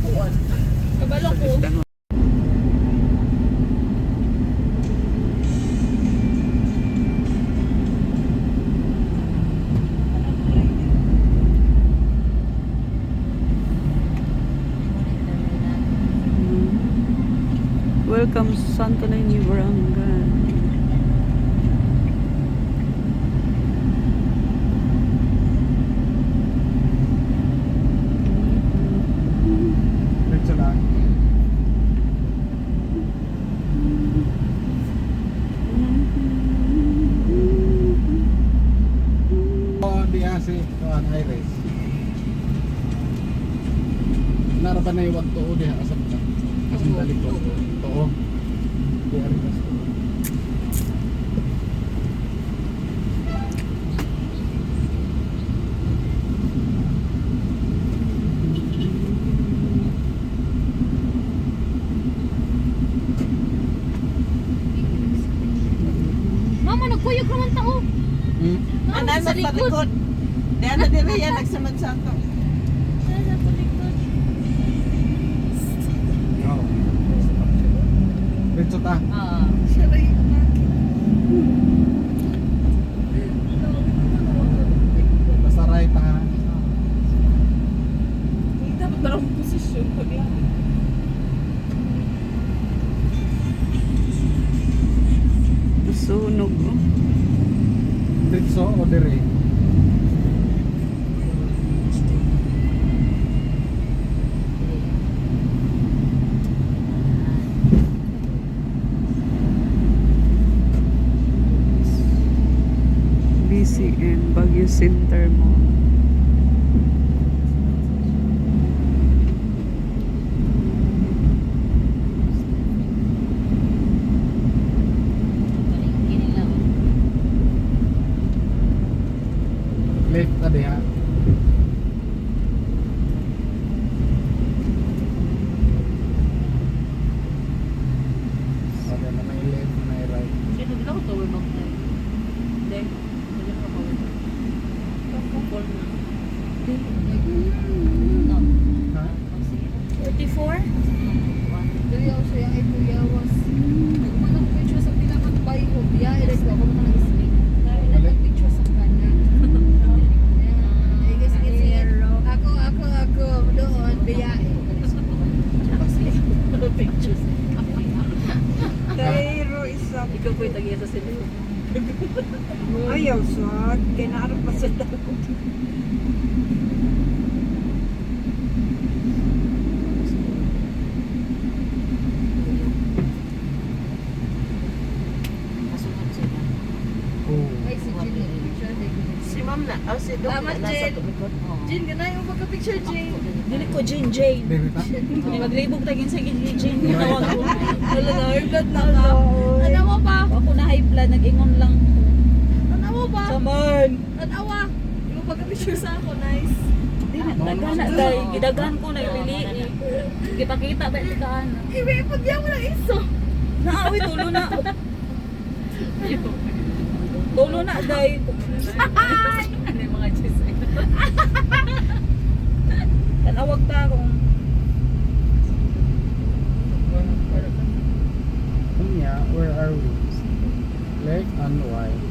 kuan. Kabalo ko. Welcome Santo Niño Barangay. Diretso lang. Biase, kuan Iris. Narapan na yung tuo diha asap ka. Asam dali ko. Tuo. Di Iris. Mama, nagkuyog naman tao. Anay sa likod. Diyan na din yan nagsamad sa ato. Oo. Diretso ta. Siya rin yung akin. Basta right ha. Dapat parang posisyon paglaki. Sunog. Oh. Diretso o dire. BCN Baguio Center Mall. Left ta diha. Ada na may left, may right. Sino bila ko tawag mo? Hindi. Hindi ko tawag. Kapol na. No. Ha? 44? Dili ako siya ay kuyawas. Nagmanang picture sa pinakabay ko. Biya, ilis ko ako mga isli. Nagmanang picture sa kanya. Ay, guys, ako, doon, biya. Pictures. Kairo isa. Ikaw po yung tagiya sa sila. Ayaw sa, kinarap pa sa dako. Kasunod sila. Oh. Ay, si Jean, picture din. Si ma'am na. Oh, si Doc Tama, na nasa Jen. tumikot. Jean, ganay mo pagka-picture, Jean. Dili ko Jane Jane. Dire ta. Maglibog tagin sa Jane Jane. Right. Wala na, high blood na ka. Ano mo pa? Ako na high blood, nag-ingon lang. Ano mo pa? Saman! Tanawa. Yung pagka-picture sa ako, nice. Di na, dagan na day. Gidagan ko na ipili. Gipakita ba ito kaan? Ibe, pagyan mo ng iso. Naawi, tulo na. Tulo na day. Ano yung mga cheese? Tanawag ta akong. Kunya, where are we? Left and right.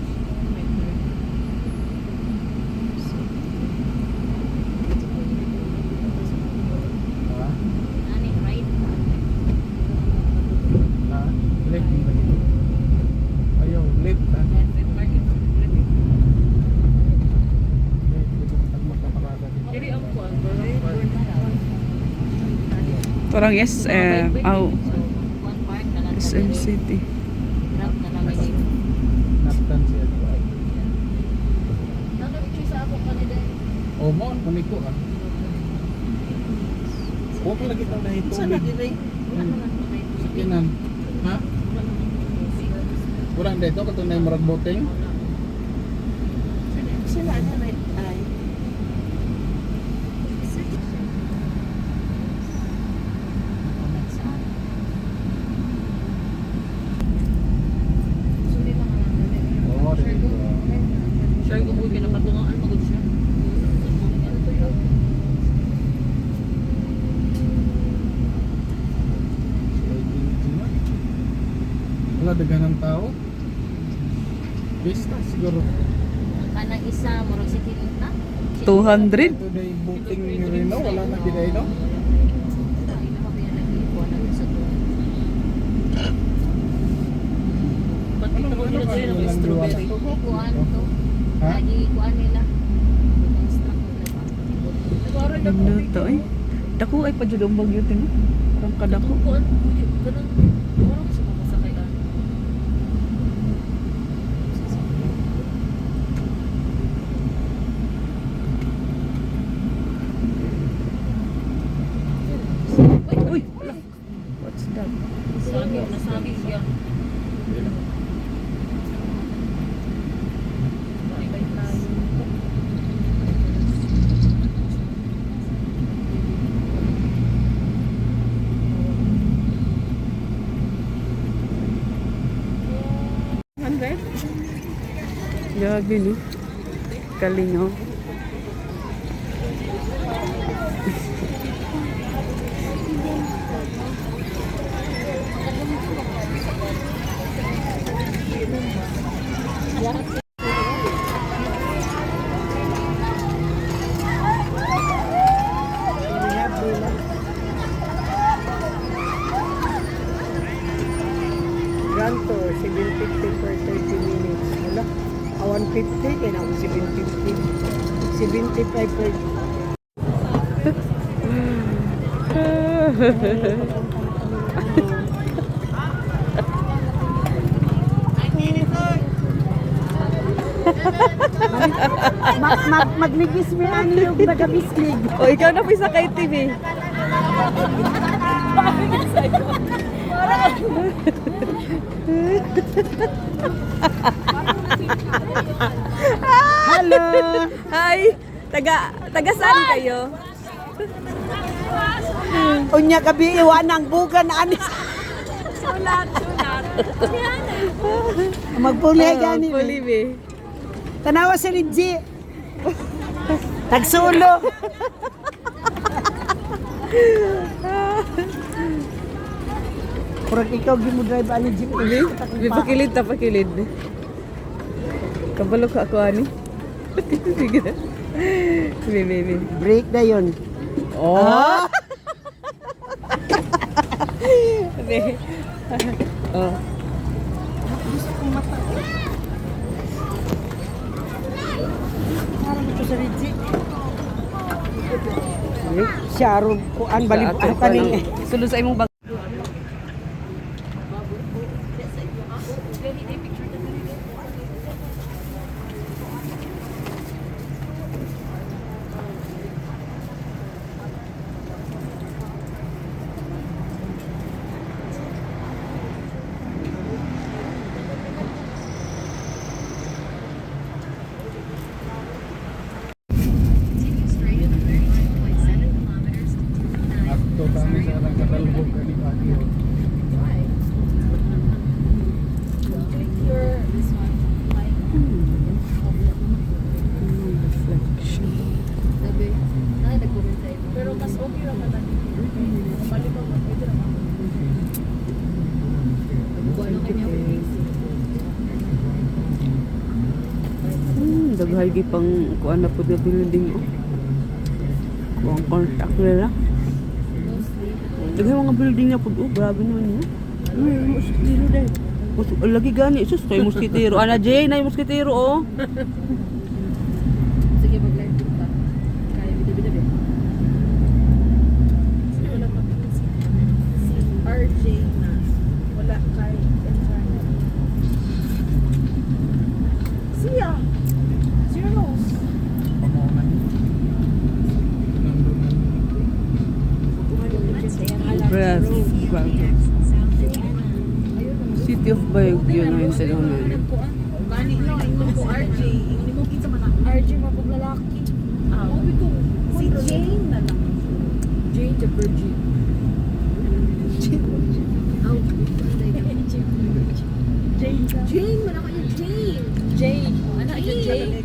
Ha? Nani, right? Ha? Left and right. Ayaw, left ha? Left, dito ang magpaparada dito. Dili ang kuwan. Parang SM. Oh, SM City. Naptan siya. Picture sa ako kanina. O mo, kuniko ah. Huwag lagi ito na ito. Saan na din Kinan. Ha? Kurang dito, katunay marag boting. Sila na ay. Sulit lang naman. Oo, dito. Sure ko po pinakatungaan magod siya. Wala dagan ng tao. Basta siguro. Kanang isa, murag si Kinita. 200? Today booking ni Reno, wala na biday no? Ba't dito ko nila dyan ng strawberry? Kuan to. Ha? Lagi kuan nila. Construct nila ba? Nagkaroon na Ano to eh? Dako ay pa jud ang bagyo tin. Parang kadako. Kuan, ganun. Parang gusto ko masakay ka. Uy! What's that? Nasabi siya. Bye-bye tayo. Grabe no. Kalingaw. Grand tour, 750 per 30 minutes. Wala. 150, kaya na ako 750. 75 per... Magligis mo yan yung nagabislig. O ikaw na pisa kay TV. Hello! Hi! Taga saan kayo? Unya gabi, iwan ang bugan anis. Sulat. Magpuli gani. Pulibe. Tanawa si Ridji. Tagsulo. Kurang ikaw gimu drive ani jeep ini. Bi pakilid ta pakilid. Kabalo ka ako ani. Sige na. Bibi. Break na yun. Oh. Be. Oh. Parang ito sa Ridji. Siya ron kuan balib ang kaning. Sulod sa imong bag. Akto kami sa lang kadalbog kani Baguio. Sabi, nag-comment tayo. Pero mas okay naman na dito. Malibang na pwede naman. Kuan ako niya. Daghay gi pang kuan na pud nga building oh. Kuang contact nila. Daghay mga building na pud oh, grabe naman yun. Mosquito dai. Lagi gani sus kay mosquitero. Ana Jay na mosquitero oh. Sige, mag-live din pa. Kaya bida-bida. Wala pa si RJ na. Wala kay Enchana. Siya! Siya Rose. Pamunan. Nandun City of Baguio na yun sa naman. Gani no, ingon ko RJ. Hindi mo kita man RJ, mapaglalaki. Sabi ko, si Jane na lang. Jane the Virgin. Jane man ako niya, Jane. Jane. Ano, Jane?